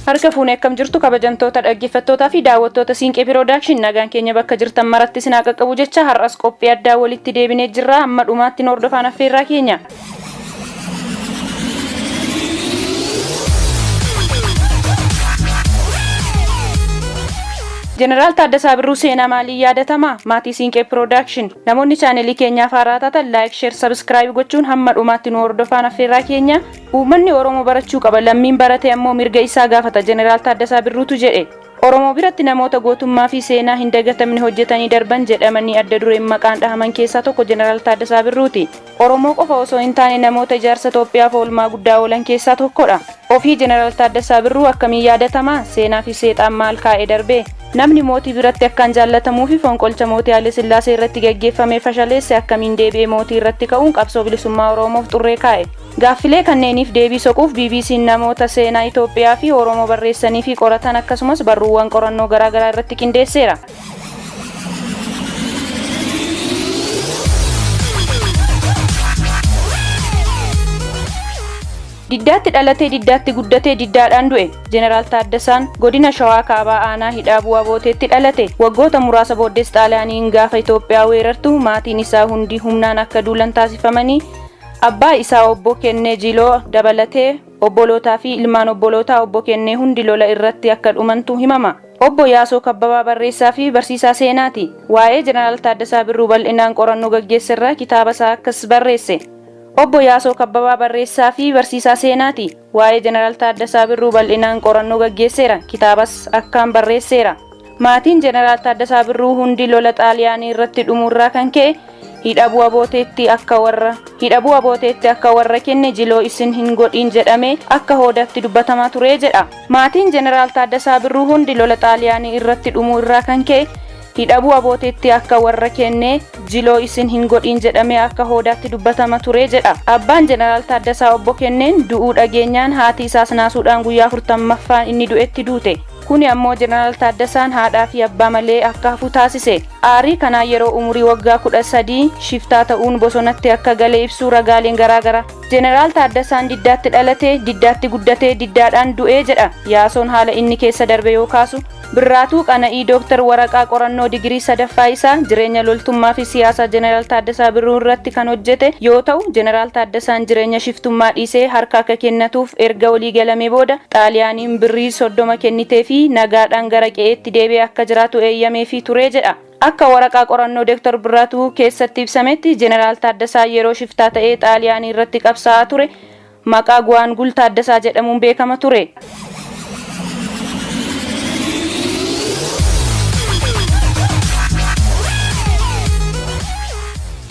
Harka fuunee akkam jirtu kabajamtoota dhaggeeffattootaa fi daawwattoota Siinqee Piroodakshin nagaan keenya bakka jirtan maratti sinaa qaqqabu jecha har'as qophii addaa walitti deebinee jirra amma dhumaatti hordofaan affeerraa keenya. Jeneraal Taaddasaa Birruu seenaa maalii yaadatama? Maatii Siinqee Piroodakshin namoonni chaanelii keenyaaf haaraa taatan laayik, sheer, sabskiraayib gochuun hamma dhumaatti hordofaan affeerraa keenya. Uummanni Oromoo barachuu qaba, lammiin barate ammoo mirga isaa gaafata Jeneraal Taaddasaa Birruutu jedhe. Oromoo biratti namoota gootummaa fi seenaa hin dagatamne hojjetanii darban jedhamanii adda dureen maqaan dhahaman keessaa tokko Jeneraal Taaddasaa Birruuti. Oromoo qofa osoo hin taane namoota ijaarsa Itoophiyaaf oolmaa guddaa oolan keessaa tokkodha. Ofii Jeneraal Taaddasaa Birruu akkamiin yaadatama? Seenaa fi seexaan maal kaa'ee darbe? Namni mootii biratti akkaan jaallatamuu fi fonqolcha mootii Haile Sillaasee irratti gaggeeffame fashaleesse akkamiin deebi'ee mootii irratti ka'uun qabsoo bilisummaa Oromoof xurree kaa'e? Gaaffilee kanneeniif deebii soquuf BBC'n namoota seenaa Itoophiyaa fi Oromoo barreessanii fi qoratan akkasumas barruuwwan qorannoo garaagaraa irratti qindeesseera. Diddaatti dhalatee diddaatti guddatee diddaadhaan du'e. Jeneraal Taaddasaan godina Shawaa Kaabaa aanaa hidhaa bu'aa booteetti dhalate. Waggoota muraasa booddees Xaaliyaaniin gaafa Itoophiyaa weerartu maatiin isaa hundi humnaan akka duulan taasifamanii abbaa isaa obbo Kennee Jiloo dabalatee obbolootaa fi ilmaan obbolootaa obbo Kennee hundi lola irratti akka dhumantu himama. Obbo Yaasoo Kabbabaa barreessaa fi barsiisaa seenaati. Waa'ee Jeneraal Taaddasaa Birruu bal'inaan qorannoo gaggeesserraa kitaaba isaa akkas barreesse. Obbo Yaasoo Kabbabaa barreessaa fi barsiisaa seenaati. Waa'ee Jeneraal Taaddasaa Birruu bal'inaan qorannoo gaggeesseera. Kitaabas akkaan barreesseera. Maatiin Jeneraal Taaddasaa Birruu hundi lola Xaaliyaanii irratti dhumuurraa kan ka'e hidha bu'aa booteetti akka warra kenne Jiloo isin hin godhin jedhamee akka hoodatti dubbatamaa ture jedha. Maatiin Jeneraal Taaddasaa Birruu hundi lola Xaaliyaanii irratti dhumuu irraa kan ka'e hidha bu'aa booteetti akka warra kenne Jiloo isin hin godhin jedhamee akka hoodatti dubbatama ture jedha. Abbaan Jeneraal Taaddasaa obbo Kenneen du'uu dhageenyaan haati isaas naasuudhaan guyyaa 40ffaan inni du'etti duute. Kuni ammoo Jeneraal Taaddasaan haadhaa fi abbaa malee akka hafu taasise. Aarii kanaa yeroo umurii waggaa 13 shiftaa ta'uun bosonatti akka galee ibsuu ragaaleen garaagara. Jeneraal Taaddasaan diddaatti dhalatee, diddaatti guddatee, diddaadhaan du'ee jedha. Yaasoon haala inni keessa darbe yoo kaasu Birraatuu Qana'ii Dooktar Waraqaa qorannoo digirii sadaffaa isaa jireenya loltummaa fi siyaasa Jeneraal Taaddasaa Birruu irratti kan hojjete yoo ta'u, Jeneraal Taaddasaan jireenya shiftummaa dhiisee harka akka kennatuuf erga walii galamee booda Xaaliyaaniin birrii 30 kennitee fi nagaadhaan gara qe'eetti deebi'ee akka jiraatu eeyyamee fi ture jedha. Akka waraqaa qorannoo Dooktar Birraatuu keessatti ibsametti Jeneraal Taaddasaa yeroo shiftaa ta'ee Xaaliyaanii irratti qabsaa'aa ture maqaa Gwaangul Taaddasaa jedhamuun beekama ture.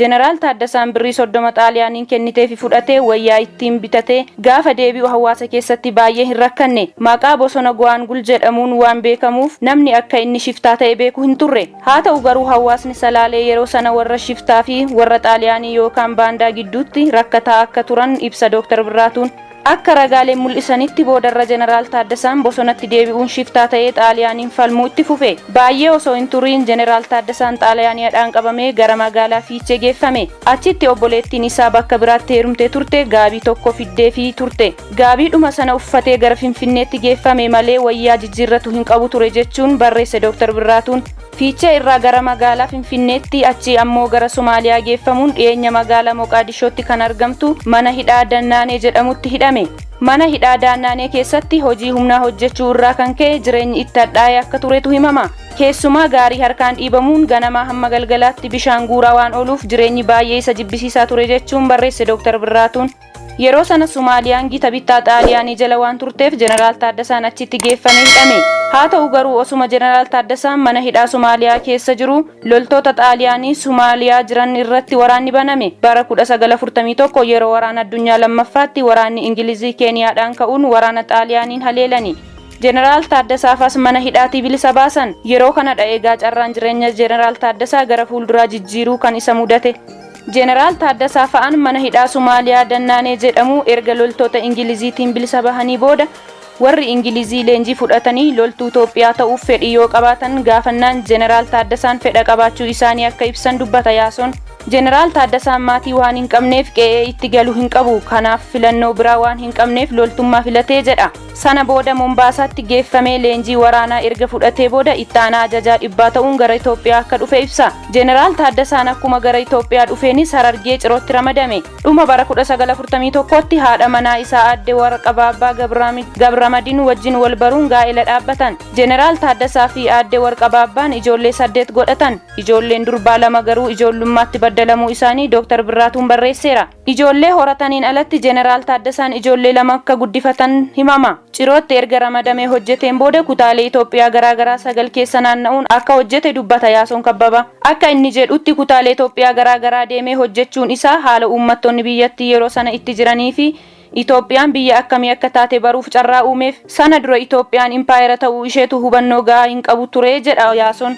Jeneraal Taaddasaan birrii 30 Xaaliyaaniin kennitee fi fudhatee wayyaa ittiin bitatee gaafa deebi'u hawaasa keessatti baay'ee hin rakkanne. Maqaa bosona Gwaangul jedhamuun waan beekamuuf namni akka inni shiftaa ta'e beeku hin turre. Haa ta'u garuu hawaasni Salaalee yeroo sana warra shiftaa fi warra Xaaliyaanii yookaan baandaa gidduutti rakkataa akka turan ibsa Dooktar Birraatuun. Akka ragaaleen mul'isanitti boodarra Jeneraal Taaddasaan bosonatti deebi'uun shiftaa ta'ee Xaaliyaaniin falmuu itti fufe. Baay'ee osoo hin turiin Jeneraal Taaddasaan Xaaliyaaniidhaan qabamee gara magaalaa Fiichee geeffame. Achitti obboleettiin isaa bakka biraatti heerumtee turte gaabii tokko fiddee fi turte. Gaabiidhuma sana uffatee gara Finfinneetti geeffame malee wayyaa jijjiirratu hin qabu ture jechuun barreesse Dooktar Birraatuun. Fiichee irraa gara magaalaa Finfinneetti achi ammoo gara Somaaliyaa geeffamuun dhiyeenya magaalaa Moqaadishootti kan argamtu mana hidhaa Dannaanee jedhamutti hidhame. Mana hidhaa Dannaanee keessatti hojii humnaa hojjechuu irraa kan ka'e jireenyi itti hadhaa'ee akka turetu himama. Keessumaa gaarii harkaan dhiibamuun ganamaa hamma galgalaatti bishaan guuraa waan ooluuf jireenyi baay'ee isa jibbisiisaa ture jechuun barreesse Dooktar Birraatuun. Yeroo sana Somaaliyaan gita bittaa Xaaliyaanii jala waan turteef Jeneraal Taaddasaan achitti geeffamee hidhame. Haa ta'u garuu osuma Jeneraal Taaddasaan mana hidhaa Somaaliyaa keessa jiru loltoota Xaaliyaanii Somaaliyaa jiran irratti waraanni baname. Bara 1941 yeroo waraana addunyaa lammaffaatti waraanni Ingilizii Keeniyaadhaan ka'uun waraana Xaaliyaaniin haleelani. Jeneraal Taaddasaafas mana hidhaatii bilisa baasan. Yeroo kana eegaa carraan jireenya Jeneraal Taaddasaa gara fuulduraa jijjiiruu kan isa mudate. Jeneraal Taaddasaa fa'aan mana hidhaa Somaaliyaa Dannaanee jedhamu erga loltoota Ingiliziitiin bilisa bahanii booda warri Ingilizii leenjii fudhatanii loltuu Itoophiyaa ta'uuf fedhii yoo qabaatan gaafannaan Jeneraal Taaddasaan fedha qabaachuu isaanii akka ibsan dubbata Yaasoon. Jeneraal Taaddasaan maatii waan hin qabneef qe'ee itti galu hin qabu. Kanaaf filannoo biraa waan hin qabneef loltummaa filatee jedha. Sana booda Mombaasaatti geeffamee leenjii waraanaa erga fudhatee booda itti aanaa ajajaa dhibbaa ta'uun gara Itoophiyaa akka dhufe ibsa. Jeneraal Taaddasaan akkuma gara Itoophiyaa dhufeenis Harargee Cirootti ramadame. Dhuma bara 1941tti haadha manaa isaa aadde Warqa Baabbaa Gabramadiin wajjin wal baruun gaa'ela dhaabbatan. Jeneraal Taaddasaa fi aadde Warqa Baabbaan ijoollee 8 godhatan. Ijoolleen durbaa 2 garuu ijoollummaatti baddalamuu isaanii Dr. Birraatuun barreesseera. Ijoollee horataniin alatti Jeneraal Taaddasaan ijoollee 2 akka guddifatan himama. Cirootti erga ramadamee hojjeteen booda kutaalee Itoophiyaa garaagaraa 9 keessa naanna'uun akka hojjete dubbata Yaasoon Kabbaba. Akka inni jedhutti kutaalee Itoophiyaa garaagaraa deemee hojjechuun isaa haala uummattoonni biyyattii yeroo sana itti jiranii fi Itoophiyaan biyya akkamii akka taate baruuf carraa uumeef sana dura Itoophiyaan impaayera ta'uu isheetu hubannoo gahaa hin qabu ture jedha Yaasoon.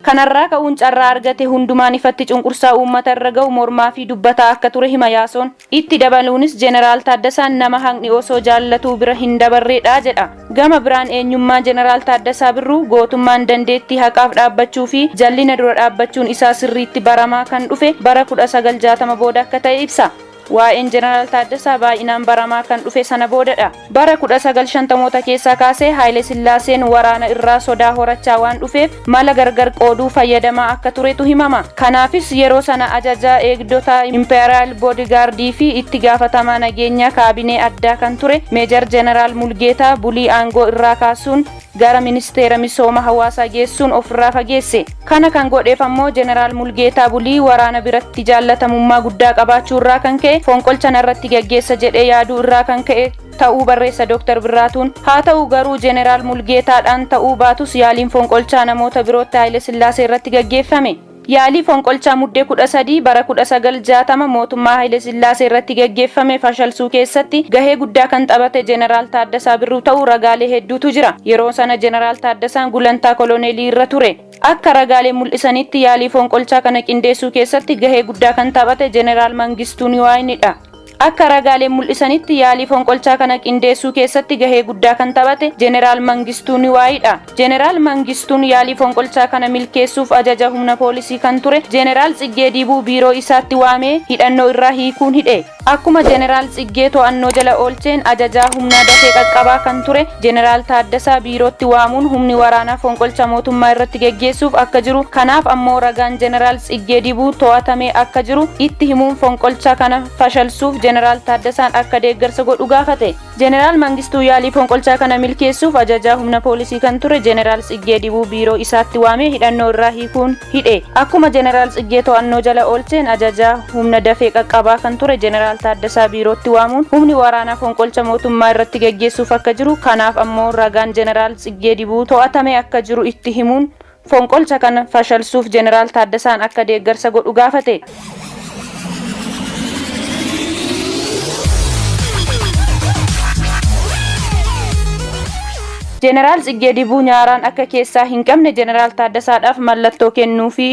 Kanarraa ka'uun carraa argate hundumaan ifatti cunqursaa uummata irra ga'u mormaa fi dubbataa akka ture hima Yaasoon. Itti dabaluunis Jeneraal Taaddasaan nama haqni osoo jaallatuu bira hin dabarreedha jedha. Gama biraan eenyummaa Jeneraal Taaddasaa Birruu gootummaan dandeettii haqaaf dhaabbachuu fi jallina dura dhaabbachuun isaa sirriitti baramaa kan dhufe bara 1960 booda akka ta'e ibsa. Waa'een Jeneraal Taaddasaa baay'inaan baramaa kan dhufe sana boodadha. Bara 1950moota keessaa kaasee Haayile Sillaaseen waraana irraa sodaa horachaa waan dhufeef mala gargar qooduu fayyadamaa akka turetu himama. Kanaafis yeroo sana ajajaa eegdota Imperial Bodyguardii fi itti gaafatamaa nageenyaa kaabinee addaa kan ture Meejar Jeneraal Mulgeetaa bulii aangoo irraa kaasuun gara ministeera misooma hawaasaa geessuun ofirraa fageesse. Kana kan godheef ammoo Jeneraal Mulgeetaa bulii waraana biratti jaallatamummaa guddaa qabaachuu irraa kan ka'e fonqolcha irratti gaggeessa jedhee yaaduu irraa kan ka'e ta'uu barreessa Dr. Birraatuun. Haa ta'u garuu Jeneraal Mulgeetaadhaan ta'uu baatus yaaliin fonqolchaa namoota birootti Haayile Sillaasee irratti gaggeeffame. Yaalii fonqolchaa muddee 13 bara 1960 mootummaa Haayile Sillaasee irratti gaggeeffame fashalsuu keessatti gahee guddaa kan taphate Jeneraal Taaddasaa Birruu ta'uu ragaalee hedduutu jira. Yeroo sana Jeneraal Taaddasaan gulantaa koloneelii irra ture. Akka ragaalee mul'isanitti yaalii fonqolchaa kana qindeessuu keessatti gahee guddaa kan taphate Jeneraal Mangistuu Niwaayinidha. Akka ragaaleen mul'isanitti yaalii fonqolchaa kana qindeessuu keessatti gahee guddaa kan taphate Jeneraal Mangistuu Niwaayidha. Jeneraal Mangistuun yaalii fonqolchaa kana milkeessuuf ajaja humna poolisii kan ture Jeneraal Tsiggee Dibuu biiroo isaatti waamee hidhannoo irraa hiikuun hidhe. Akkuma Jeneraal Tsiggee to'annoo jala oolcheen ajajaa humnaa dafee qaqqabaa kan ture Jeneraal Taaddasaa biirootti waamuun humni waraanaa fonqolcha mootummaa irratti gaggeessuuf akka jiru, kanaaf ammoo ragaan Jeneraal Tsiggee Dibuu to'atamee akka jiru itti himuun fonqolcha kana fashalsuuf Jeneraal Taaddasaan akka deeggarsa godhu gaafate. Jeneraal Mangistuu yaalii fonqolchaa kana milkeessuuf ajajaa humna poolisii kan ture Jeneraal Tsiggee Dibuu biiroo isaatti waamee hidhannoo irraa hiikuun hidhe. Akkuma Jeneraal Tsiggee to'annoo jala oolcheen ajajaa humna dafee qaqqabaa kan ture Jeneraal Taaddasaa biirootti waamuun humni waraanaa fonqolcha mootummaa irratti gaggeessuuf akka jiru, kanaaf ammoo ragaan Jeneraal Tsiggee Dibuu to'atamee akka jiru itti himuun fonqolcha kana fashalsuuf Jeneraal Taaddasaan akka deeggarsa godhu gaafate. Jeneraal Tsiggee Dibuu nyaaraan akka keessaa hin qabne Jeneraal Taaddasaadhaaf mallattoo kennuufi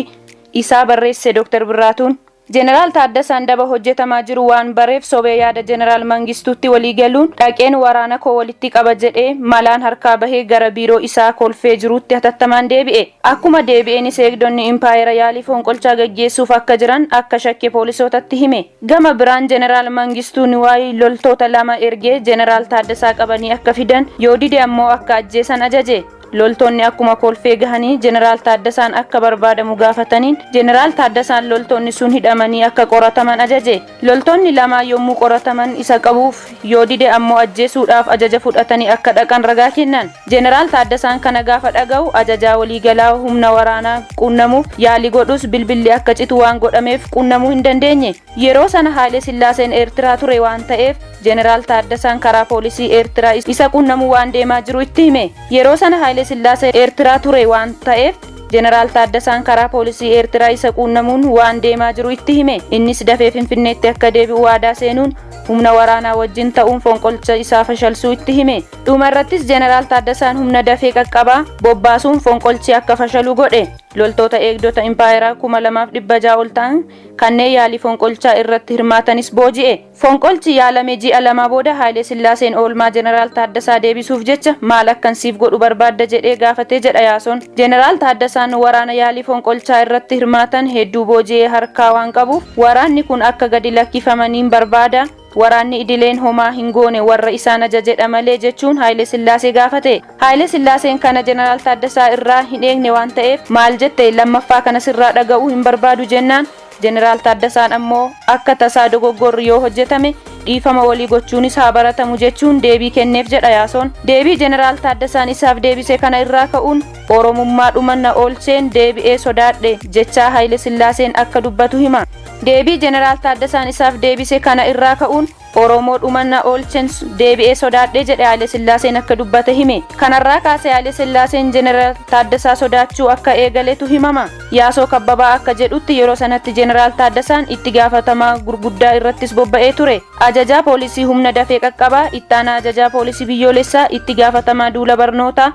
isaa barreesse Dr. Birraatuun. Jeneraal Taaddasaan daba hojjetamaa jiru waan bareef sobee yaada Jeneraal Mangistuutti walii galuun dhaqeen waraana koo walitti qaba jedhee malaan harkaa bahee gara biiroo isaa kolfee jiruutti hatattamaan deebi'e. Akkuma deebi'eenis eegdonni impaayera yaalii fonqolchaa gaggeessuuf akka jiran akka shakke poolisootatti hime. Gama biraan Jeneraal Mangistuu Niwaayii loltoota 2 ergee Jeneraal Taaddasaa qabanii akka fidan, yoo dide ammoo akka ajjeesan ajaje. Loltoonni akkuma kolfee gahanii Jeneraal Taaddasaan akka barbaadamu gaafataniin Jeneraal Taaddasaan loltoonni sun hidhamanii akka qorataman ajaje. Loltoonni 2 yommuu qorataman isa qabuuf, yoo dide ammoo ajjeesuudhaaf ajaja fudhatanii akka dhaqan ragaa kennan. Jeneraal Taaddasaan kana gaafa dhaga'u ajajaa waliigalaa humna waraanaa qunnamuuf yaalii godhus bilbilli akka citu waan godhameef qunnamuu hin dandeenye. Yeroo sana Haayile Sillaaseen Eertiraa ture waan ta'eef Jeneraal Taaddasaan karaa poolisii Eertiraa isa qunnamuu waan deemaa jiru itti hime. Yeroo sana Haayile Sillaasee Eertiraa ture waan ta'eef Jeneraal Taaddasaan karaa poolisii Eertiraa isa qunnamuun waan deemaa jiru itti hime. Innis dafee Finfinneetti akka deebi'u waadaa seenuun humna waraanaa wajjin ta'uun fonqolcha isaa fashalsuu itti hime. Dhuma irrattis Jeneraal Taaddasaan humna dafee qaqqabaa bobbaasuun fonqolchi akka fashalu godhe. loltoota eegdota impaayeraa 2600 ol ta'an kanneen yaalii fonqolchaa irratti hirmaatanis booji'e. Fonqolchi yaalame ji'a lama booda Haayile Sillaaseen oolmaa Jeneraal Taaddasaa deebisuuf jecha maal akkan siif godhu barbaadda jedhee gaafatee jedha Yaasoon. Jeneraal Taaddasaan waraana yaalii fonqolchaa irratti hirmaatan hedduu booji'ee harkaa waan qabuuf waraanni kun akka gadi lakkifamaniin barbaada. Waraanni idileen homaa hin goone warra isaan ajajedha malee jechuun Haayile Sillaasee gaafate. Haayile Sillaaseen kana Jeneraal Taaddasaa irraa hin eegne waan ta'eef maal jette lammaffaa kana sirraa dhaga'uu hin barbaadu jennaan Jeneraal Taaddasaan ammoo akka tasaa dogoggorri yoo hojjetame dhiifama walii gochuunis haa baratamu jechuun deebii kenneef jedha Yaasoon. Deebii Jeneraal Taaddasaan isaaf deebise kana irraa ka'uun Oromummaa dhumanna oolcheen deebi'ee sodaadhe jechaa Haayile Sillaaseen akka dubbatu hima. Deebii Jeneraal Taaddasaan isaaf deebise kana irraa ka'uun Oromoo dhumanna oolcheen deebi'ee sodaadhe jedhe Haayile Sillaaseen akka dubbate hime. Kanarraa kaasee Haayile Sillaaseen Jeneraal Taaddasaa sodaachuu akka eegaletu himama. Yaasoo Kabbabaa akka jedhutti yeroo sanatti Jeneraal Taaddasaan itti gaafatamaa gurguddaa irrattis bobba'ee ture. Ajajaa poolisii humna dafee qaqqabaa, ittaanaa ajajaa poolisii biyyoolessaa, itti gaafatamaa duula barnootaa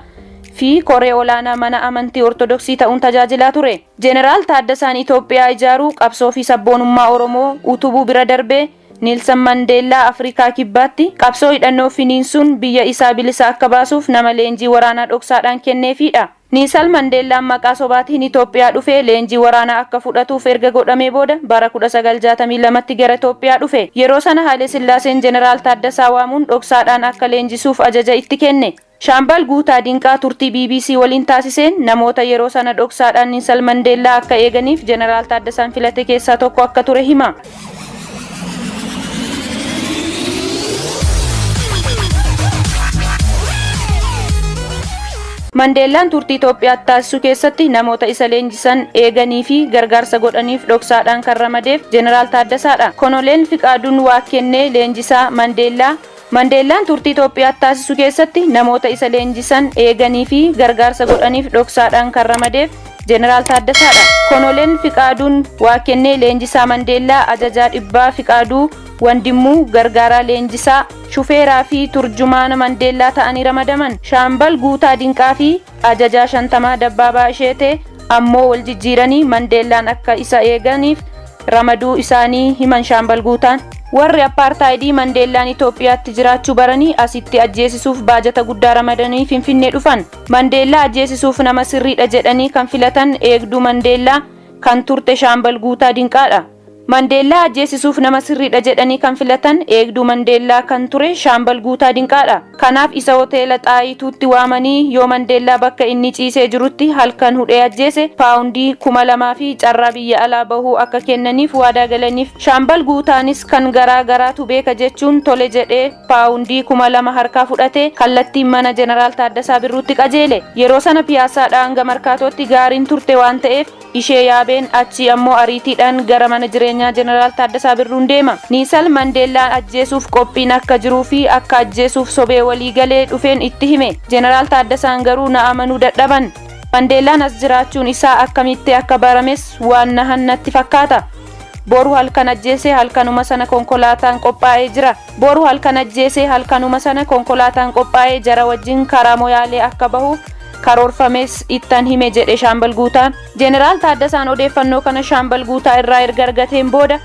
fi koree olaanaa mana amantii ortodoksii ta'uun tajaajilaa ture. Jeneraal Taaddasaan Itoophiyaa ijaaruu qabsoo fi sabboonummaa Oromoo utubuu bira darbee Niilsan Mandeellaa Afrikaa kibbaatti qabsoo hidhannoo finiinsuun biyya isaa bilisa akka baasuuf nama leenjii waraanaa dhoksaadhaan kenneefidha. Niilsan Mandeellaan maqaa sobaatiin Itoophiyaa dhufee leenjii waraanaa akka fudhatuuf erga godhamee booda bara 1962tti gara Itoophiyaa dhufe. Yeroo sana Haayile Sillaaseen Jeneraal Taaddasaa waamuun dhoksaadhaan akka leenjisuuf ajaja itti kenne. Shaambal Guutaa Dinqaa turtii BBC waliin taasiseen namoota yeroo sana dhoksaadhaan Niilsan Mandeellaa akka eeganiif Jeneraal Taaddasaan filate keessaa tokko akka ture hima. Mandeellaan turtii Itoophiyaatti taasisuu keessatti namoota isa leenjisan eeganii fi gargaarsa godhaniif dhoksaadhaan kan ramadeef Jeneraal Taaddasaadha. Konoleel Fiqaaduun waa kennee leenjisaa Mandeellaan turtii Itoophiyaatti taasisuu keessatti namoota isa leenjisan eeganii fi gargaarsa godhaniif dhoksaadhaan kan ramadeef Jeneraal Taaddasaadha. Konoleel Fiqaaduun waa kennee leenjisaa Mandeellaa ajajaa dhibbaa Fiqaaduu Wandimmuu gargaaraa leenjisaa shufeeraa fi turjumaana Mandeellaa ta'anii ramadaman. Shaambal Guutaa Dinqaa fi ajajaa 50 Dabbaabaa Isheetee ammoo wal jijjiiranii Mandeellaan akka isa eeganiif ramaduu isaanii himan Shaambal Guutaan. Warri apartaayidii Mandeellaan Itoophiyaatti jiraachuu baranii asitti ajjeesisuuf baajata guddaa ramadanii Finfinnee dhufan. Mandeellaa ajjeesisuuf nama sirriidha jedhanii kan filatan eegduu Mandeellaa kan turte Shaambal Guutaa Dinqaadha. Mandeellaa ajjeesisuuf nama sirriidha jedhanii kan filatan eegduu Mandeellaa kan ture Shaambal Guutaa Dinqaadha. Kanaaf isa hoteela Xaayituutti waamanii yoo Mandeellaa bakka inni ciisee jirutti halkan hudhee ajjeese paawundii 2000 fi carraa biyya alaa bahuu akka kennaniif waadaa galaniif. Shaambal Guutaanis kan garaatu beeka jechuun tole jedhee paawundii 2000 harkaa fudhatee kallattiin mana Jeneraal Taaddasaa Birruutti qajeele. Yeroo sana piyaasaadhaa hanga markaatootti gaariin turte waan ta'eef ishee yaabeen achi ammoo ariitiidhaan gara mana jireenyaa Jeneraal Taaddasaa Birruun deema. Niilsan Mandeellaan ajjeesuuf qophiin akka jiruu fi akka ajjeesuuf sobee walii galee dhufeen itti hime. Jeneraal Taaddasaan garuu na amanuu dadhaban. Mandeellaan as jiraachuun isaa akkamitti akka barames waan nahannatti fakkaata. Boru halkan ajjeesee halkanuma sana konkolaataan qophaa'ee jira. Boru halkan ajjeesee halkanuma sana konkolaataan qophaa'ee jara wajjin karaa Moyaalee akka bahuuf karoorfames ittan hime jedhe Shaambal Guutaan. Jeneraal Taaddasaan odeeffannoo kana Shaambal Guutaa irraa erga argateen booda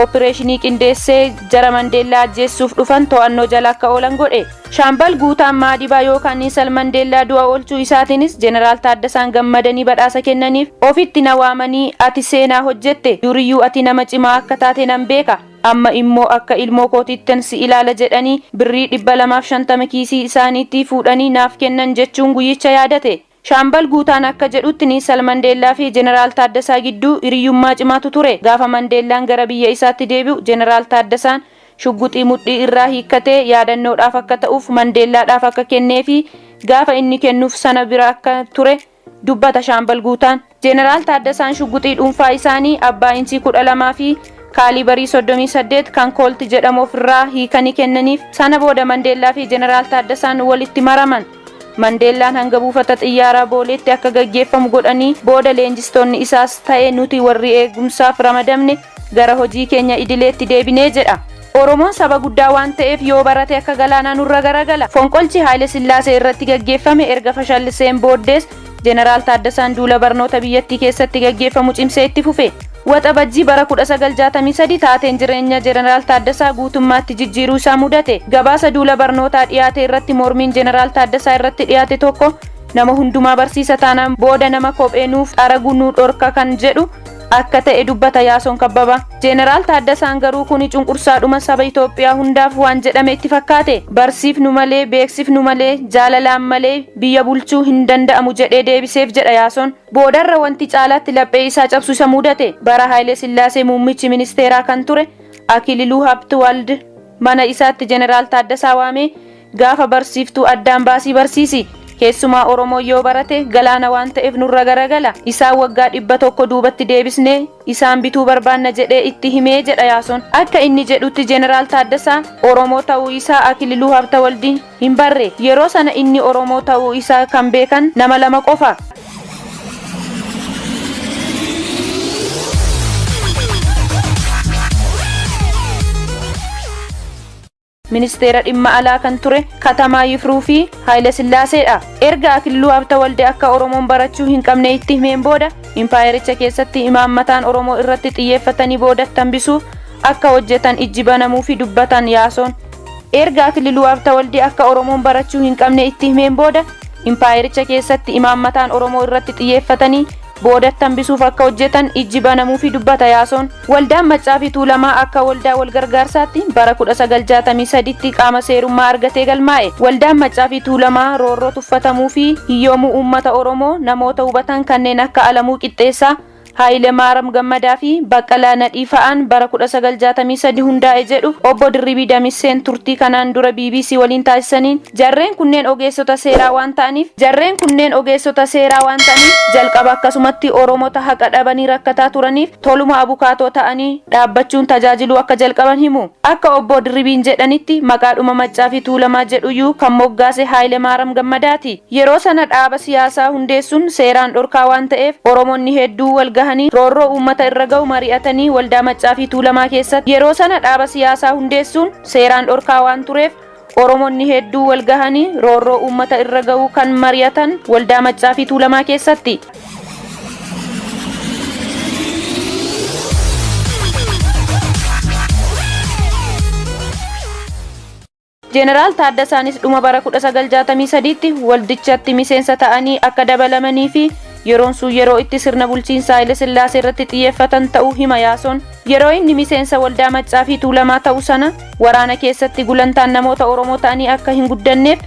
opereeshinii qindeessee jara Mandeellaa ajjeessuuf dhufan to'annoo jala akka oolan godhe. Shaambal Guutaan Maadibaa yookaan Niilsan Mandeellaa du'a oolchuu isaatiinis Jeneraal Taaddasaan gammadanii badhaasa kennaniif ofitti na waamanii ati seenaa hojjette duriyyuu ati nama cimaa akka taate nan beeka. Amma immoo akka ilmoo kootittan si ilaala jedhanii birrii 250 kiisii isaaniitti fuudhanii naaf kennan jechuun guyyicha yaadate. Shaambal Guutaan akka jedhutti Niilsan Mandeellaa fi Jeneraal Taaddasaa gidduu hiriyyummaa cimaatu ture. Gaafa Mandeellaan gara biyya isaatti deebi'u Jeneraal Taaddasaan shugguxii mudhii irraa hiikkatee yaadannoodhaaf akka ta'uuf Mandeellaadhaaf akka kennee fi gaafa inni kennuuf sana bira akka ture dubbata Shaambal Guutaan. Jeneraal Taaddasaan shugguxii dhuunfaa isaanii abbaa incii 12 fi kaalibarii 38 kan koolti jedhamu ofirraa hiikanii kennaniif. Sana booda Mandeellaa fi Jeneraal Taaddasaan walitti maraman. Mandeellaan hanga buufata xiyyaaraa Booleetti akka gaggeeffamu godhanii booda leenjistoonni isaas ta'ee nuti warri eegumsaaf ramadamne gara hojii keenya idileetti deebinee jedha. Oromoon saba guddaa waan ta'eef yoo barate akka galaanaa nurra garagala. Fonqolchi Haayile Sillaasee irratti gaggeeffame erga fashalliseen booddees Jeneraal Taaddasaan duula barnoota biyyattii keessatti gaggeeffamu cimsee itti fufe. Waxabajjii bara 1963 taateen jireenya Jeneraal Taaddasaa guutummaatti jijjiiruu isaa mudate. Gabaasa duula barnootaa dhiyaate irratti mormiin Jeneraal Taaddasaa irratti dhiyaate tokko nama hundumaa barsiisa taanaan booda nama kophee nuuf xaraguu nu dhorka kan jedhu akka ta'e dubbata Yaasoon Kabbaba. Jeneraal Taaddasaan garuu kuni cunqursaadhuma saba Itoophiyaa hundaaf waan jedhame itti fakkaate. Barsiifnu malee, beeksifnu malee, jaalalaan malee biyya bulchuu hin danda'amu jedhee deebiseef jedha Yaasoon. Boodarra wanti caalaatti laphee isaa cabsu isa mudate. Bara Haile Sillaasee muummichi ministeeraa kan ture Akililuu Habtewald mana isaatti Jeneraal Taaddasaa waamee gaafa barsiiftuu addaan baasii barsiisi. Keessumaa Oromoo yoo barate galaana waan ta'eef nurra garagala. Isaan waggaa 100 duubatti deebisnee isaan bituu barbaanna jedhee itti himee jedha Yaasoon. Akka inni jedhutti Jeneraal Taaddasaa Oromoo ta'uu isaa Akililuu Habtewald hin barre. Yeroo sana inni Oromoo ta'uu isaa kan beekan nama lama qofa. Ministeera dhimma alaa kan ture Katamaa Yifruu fi Haile Sillaaseedha. Erga Akililuu Habtewald akka Oromoon barachuu hin qabne itti himeen booda impaayericha keessatti imaammataan Oromoo irratti xiyyeeffatanii boodatti hambisuuf akka hojjetan ijji banamuu fi dubbatan Yaasoon. Erga Akililuu Habtewald akka Oromoon barachuu hin qabne itti himeen booda impaayericha keessatti imaammataan Oromoo irratti xiyyeeffatanii boodatti hambisuuf akka hojjetan ijji banamuu fi dubbata Yaasoon. Waldaan Maccaa fi Tuulamaa akka waldaa wal gargaarsaatti bara 1963tti qaama seerummaa argatee galmaa'e. Waldaan Maccaa fi Tuulamaa roorroo tuffatamuu fi hiyyoomuu uummata Oromoo namoota hubatan kanneen akka Alamuu Qixxeessaa, Haile Maaram Gammadaa fi Baqqalaa Nadhii fa'aan bara 1963 hundaa'e jedhu obbo Dirribii Damisseen turtii kanaan dura BBC waliin taasisaniin jarreen kunneen ogeessota seeraa waan ta'aniif jalqaba akkasumatti Oromoota haqa dhabanii rakkataa turaniif toluma abukaatoo ta'anii dhaabbachuun tajaajiluu akka jalqaban himu. Akka obbo Dirribiin jedhanitti maqaadhuma Maccaa fi Tuulamaa jedhuyyuu kan moggaase Haile Maaram Gammadaati. Yeroo sana dhaaba siyaasaa hundeessuun seeraan dhorkaa waan ta'eef Oromoonni hedduu wal roorroo uummata irra ga'u mari'atanii waldaa Maccaa fi Tuulamaa keessatti yeroo sana dhaaba siyaasaa hundeessuun seeraan dhorkaa waan tureef Oromoonni hedduu wal gahanii roorroo uummata irra ga'u kan mari'atan waldaa Maccaa fi Tuulamaa keessatti. Jeneraal Taaddasaanis dhuma bara 1963tti waldichatti miseensa ta'anii akka dabalamanii fi yeroon sun yeroo itti sirna bulchiinsa Haile Sillaasee irratti xiyyeeffatan ta'uu hima Yaasoon. Yeroo inni miseensa waldaa Maccaa fi Tuulamaa ta'uu sana waraana keessatti gulantaan namoota Oromoo ta'anii akka hin guddanneef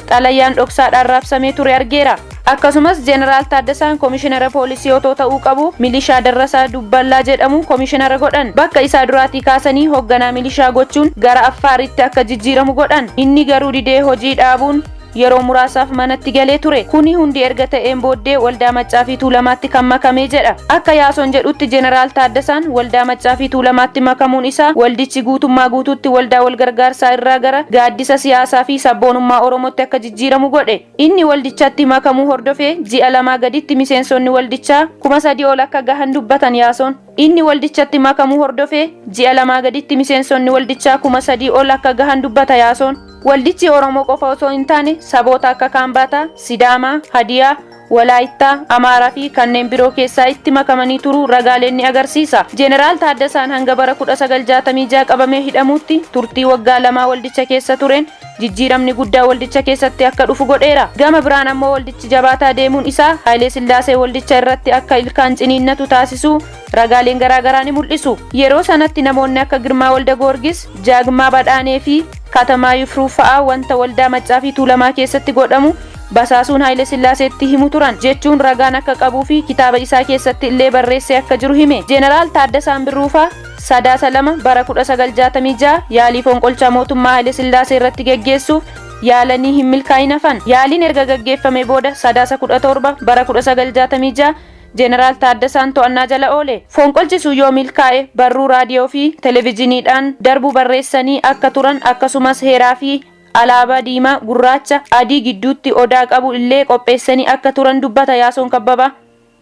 xalayaan dhoksaadhaan raabsamee ture argeera. Akkasumas Jeneraal Taaddasaan Komishinara Poolisii otoo ta'uu qabu milishaa Darrasaa Dubballaa jedhamu komishinara godhan. Bakka isaa duraatii kaasanii hoogganaa milishaa gochuun gara Affaaritti akka jijjiiramu godhan. Inni garuu didee hojii dhaabuun yeroo muraasaaf manatti galee ture. Kuni hundi erga ta'een booddee waldaa Maccaa fi Tuulamaatti kan makame jedha. Akka Yaasoon jedhutti Jeneraal Taaddasaan waldaa Maccaa fi Tuulamaatti makamuun isaa waldichi guutummaa guutuutti waldaa wal gargaarsaa irraa gara gaaddisa siyaasaa fi sabboonummaa Oromootti akka jijjiiramu godhe. Inni waldichatti makamuu hordofee ji'a lamaa gaditti miseensonni waldichaa 3,000 ol akka gahan dubbatan Yaasoon. Inni waldichatti makamuu hordofee ji'a lamaa gaditti miseensonni waldichaa 3,000 ol akka gahan dubbata Yaasoon. Waldichi Oromoo qofa osoo hin taane saboota akka Kaambaataa, Sidaamaa, Hadiyaa, Walaayittaa, Amaaraa fi kanneen biroo keessaa itti makamanii turuu ragaaleen ni agarsiisa. Jeneraal Taaddasaan hanga bara 1966 qabamee hidhamuutti turtii waggaa 2 waldicha keessa tureen jijjiiramni guddaa waldicha keessatti akka dhufu godheera. Gama biraan ammoo waldichi jabaataa deemuun isaa Haile Sillaasee waldicha irratti akka ilkaan ciniinnatu taasisuu ragaaleen garaagaraa ni mul'isu. Yeroo sanatti namoonni akka Girmaa Walda Goorgis, Jaagmaa Badhaanee fi Katamaa Yifruu fa'aa wanta waldaa Maccaa fi Tuulamaa keessatti godhamu basaasuun Haile Sillaaseetti himu turan jechuun ragaan akka qabuu fi kitaaba isaa keessatti illee barreessee akka jiru hime. Jeneraal Taaddasaan Birruufaa Sadaasa 2 bara 1966 yaalii fonqolchaa mootummaa Haile Sillaasee irratti geggeessuuf yaalanii hin milkaa'in hafan. Yaaliin erga gaggeeffame booda Sadaasa 17 bara 1966 Jeneraal Taaddasaan to'annaa jala oole. Fonqolchi sun yoo milkaa'e barruu raadiyoo fi televezyiiniidhaan darbu barreessanii akka turan akkasumas heeraa fi alaabaa diimaa gurraacha adii gidduutti odaa qabu illee qopheessanii akka turan dubbata Yaasoon Kabbaba.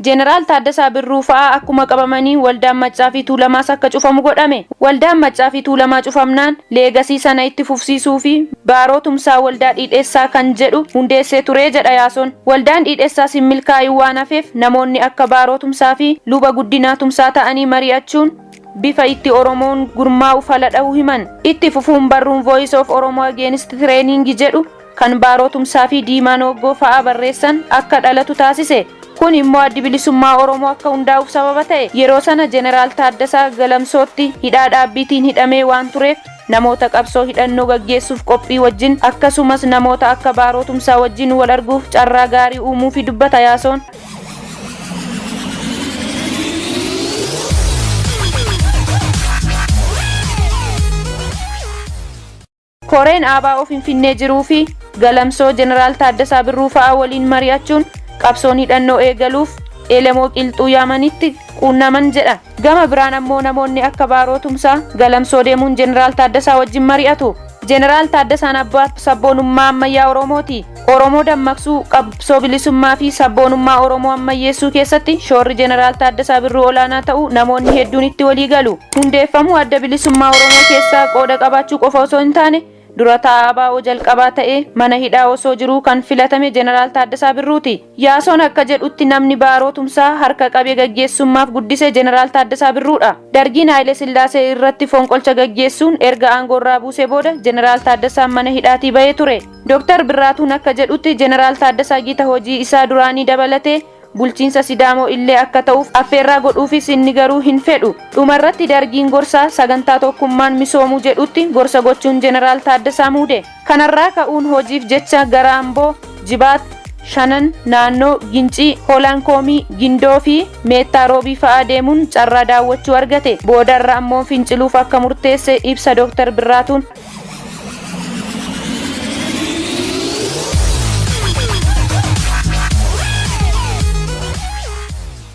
Jeneraal Taaddasaa Birruu fa'aa akkuma qabamanii waldaan Maccaa fi Tuulamaas akka cufamu godhame. Waldaan Maccaa fi Tuulamaa cufamnaan leegasii sana itti fufsiisuu fi baarootumsaa waldaa Dhiidheessaa kan jedhu hundeessee ture jedha Yaasoon. Waldaan Dhiidheessaas hin milkaa'in waan hafeef namoonni akka baarootumsaa fi luba guddinaatumsaa ta'anii mari'achuun bifa itti Oromoon gurmaa'u fala dha'uu himan. Itti fufuun barruun Voice of Oromo Against Training jedhu kan baarootumsaa fi Diimaa Nooggoo fa'aa barreessan akka dhalatu taasise. Kun immoo addi bilisummaa Oromoo akka hundaa'uuf sababa ta'e. Yeroo sana Jeneraal Taaddasaa Galamsootti hidhaa dhaabbiitiin hidhamee waan tureef namoota qabsoo hidhannoo gaggeessuuf qophii wajjin akkasumas namoota akka baarootumsaa wajjin wal arguuf carraa gaarii uumuuf dubbata Yaasoon. Koreen ABO Finfinnee jiruu fi Galamsoo Jeneraal Taaddasaa Birruu fa'aa waliin mari'achuun qabsoon hidhannoo eegaluuf Elemoo Qilxuu yaamanitti quunnaman jedha. Gama biraan ammoo namoonni akka baarootumsaa Galamsoo deemuun Jeneraal Taaddasaa wajjin mari'atu. Jeneraal Taaddasaan abbaa sabboonummaa ammayyaa Oromooti. Oromoo dammaqsuu, qabsoo bilisummaa fi sabboonummaa Oromoo ammayyeessuu keessatti shoorri Jeneraal Taaddasaa Birruu olaanaa ta'uu namoonni hedduun itti walii galu. Hundeeffamuu adda bilisummaa Oromoo keessaa qooda qabaachuu qofa osoo hin taane dura taa'aa ABO jalqabaa ta'ee mana hidhaa osoo jiruu kan filatame Jeneraal Taaddasaa Birruuti. Yaasoon akka jedhutti namni baarootumsaa harka qabee gaggeessummaaf guddise Jeneraal Taaddasaa Birruudha. Dargiin Haayile Sillaasee irratti fonqolcha gaggeessuun erga aangoorraa buusee booda Jeneraal Taaddasaan mana hidhaatii bahee ture. Dr. Birraatuun akka jedhutti Jeneraal Taaddasaa gita hojii isaa duraanii dabalatee bulchiinsa Sidaamoo illee akka ta'uuf affeerraa godhuufis inni garuu hin fedhu. Dhumarratti dargiin gorsaa sagantaa tokkummaan misoomuu jedhutti gorsa gochuun Jeneraal Taaddasaa muude. Kanarraa ka'uun hojiif jecha gara Amboo, Jibaat, Shanan, naannoo Gincii, Hoolaankoomii, Gindoo fi Meettaa Roobii fa'aa deemuun carraa daawwachuu argate. Boodarra ammoo finciluuf akka murteesse ibsa Dr. Birraatuun.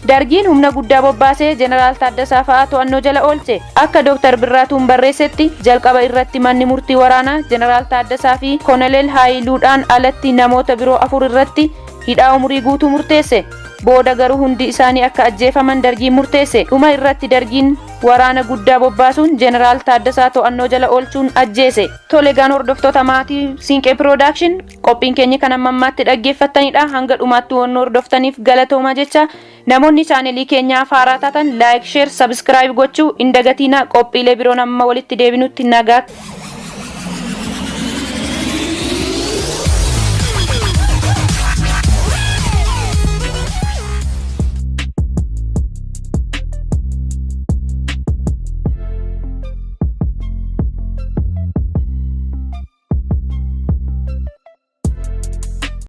Dargiin humna guddaa bobbaasee Jeneraal Taaddasaa fa'aa to'annoo jala oolche. Akka Dr. Birraatuun barreessetti jalqaba irratti manni murtii waraanaa Jeneraal Taaddasaa fi Koloneel Haayiluudhaan alatti namoota biroo 4 irratti hidhaa umurii guutuu murteesse. Booda garuu hundi isaanii akka ajjeefaman dargiin murteesse. Dhuma irratti dargiin waraana guddaa bobbaasuun Jeneraal Taaddasaa to'annoo jala oolchuun ajjeese. Tolegaan hordoftoota maatii Siinqee Production qophiin keenya kan ammaatti dhaggeeffattanidha. Hanga dhumaatti waan hordoftaniif galatoomaa jecha namoonni chaanelii keenyaaf haaraa taatan like, share, subscribe gochuu hin dagatinaa. Qophiilee biroon amma walitti deebinutti nagaa.